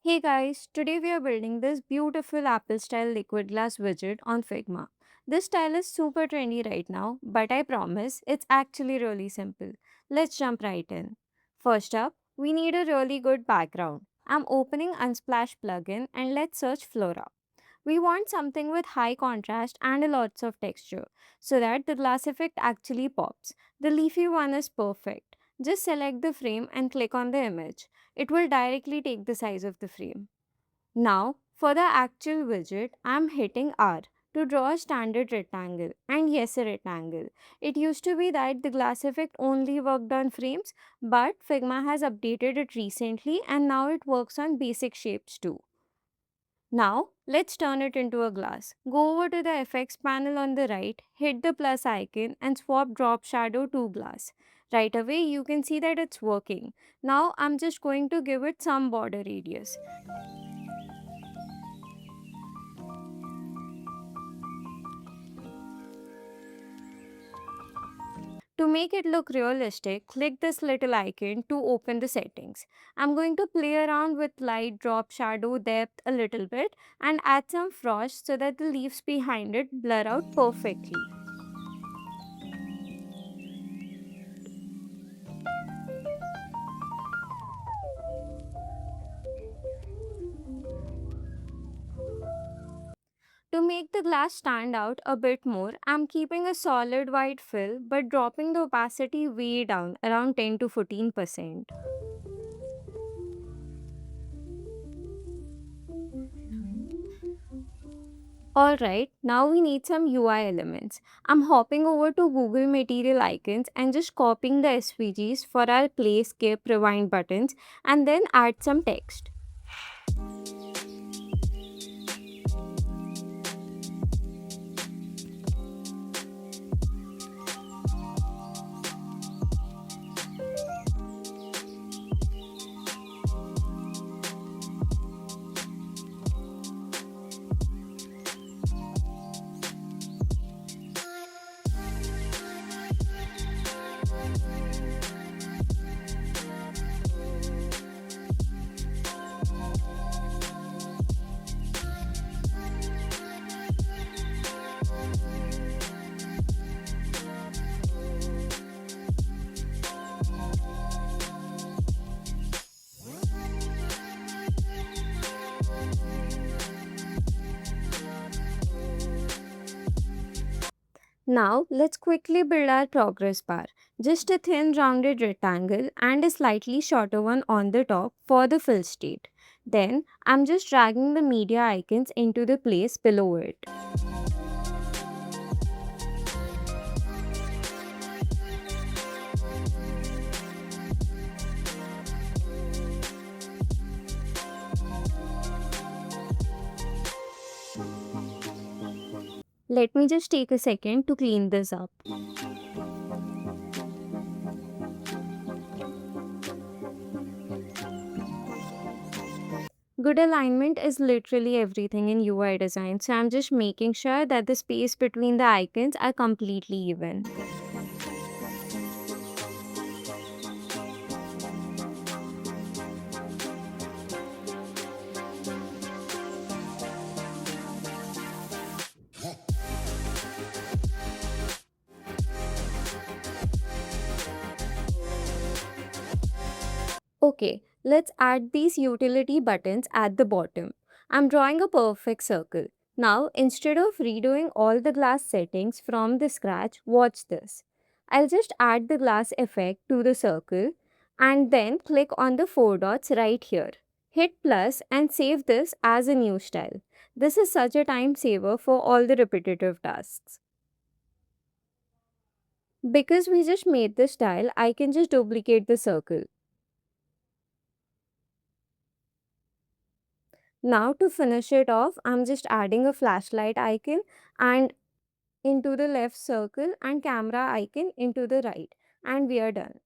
Hey guys, today we are building this beautiful Apple style liquid glass widget on Figma. This style is super trendy right now, but I promise it's actually really simple. Let's jump right in. First up, we need a really good background. I'm opening Unsplash plugin and let's search Flora. We want something with high contrast and a lots of texture so that the glass effect actually pops. The leafy one is perfect. Just select the frame and click on the image. It will directly take the size of the frame. Now, for the actual widget, I'm hitting R to draw a standard rectangle. And yes, a rectangle. It used to be that the glass effect only worked on frames, but Figma has updated it recently and now it works on basic shapes too. Now, let's turn it into a glass. Go over to the effects panel on the right, hit the plus icon and swap drop shadow to glass. Right away, you can see that it's working. Now, I'm just going to give it some border radius. To make it look realistic, click this little icon to open the settings. I'm going to play around with light, drop, shadow, depth a little bit and add some frost so that the leaves behind it blur out perfectly. To make the glass stand out a bit more, I'm keeping a solid white fill but dropping the opacity way down around 10 to 14%. Alright, now we need some UI elements. I'm hopping over to Google Material Icons and just copying the SVGs for our play, skip, rewind buttons and then add some text. Now, let's quickly build our progress bar. Just a thin rounded rectangle and a slightly shorter one on the top for the fill state. Then, I'm just dragging the media icons into the place below it. Let me just take a second to clean this up. Good alignment is literally everything in UI design, so I'm just making sure that the space between the icons are completely even. Okay, let's add these utility buttons at the bottom. I'm drawing a perfect circle. Now, instead of redoing all the glass settings from the scratch, watch this. I'll just add the glass effect to the circle and then click on the four dots right here. Hit plus and save this as a new style. This is such a time saver for all the repetitive tasks. Because we just made the style, I can just duplicate the circle. Now to finish it off, I'm just adding a flashlight icon and into the left circle and camera icon into the right, and we are done.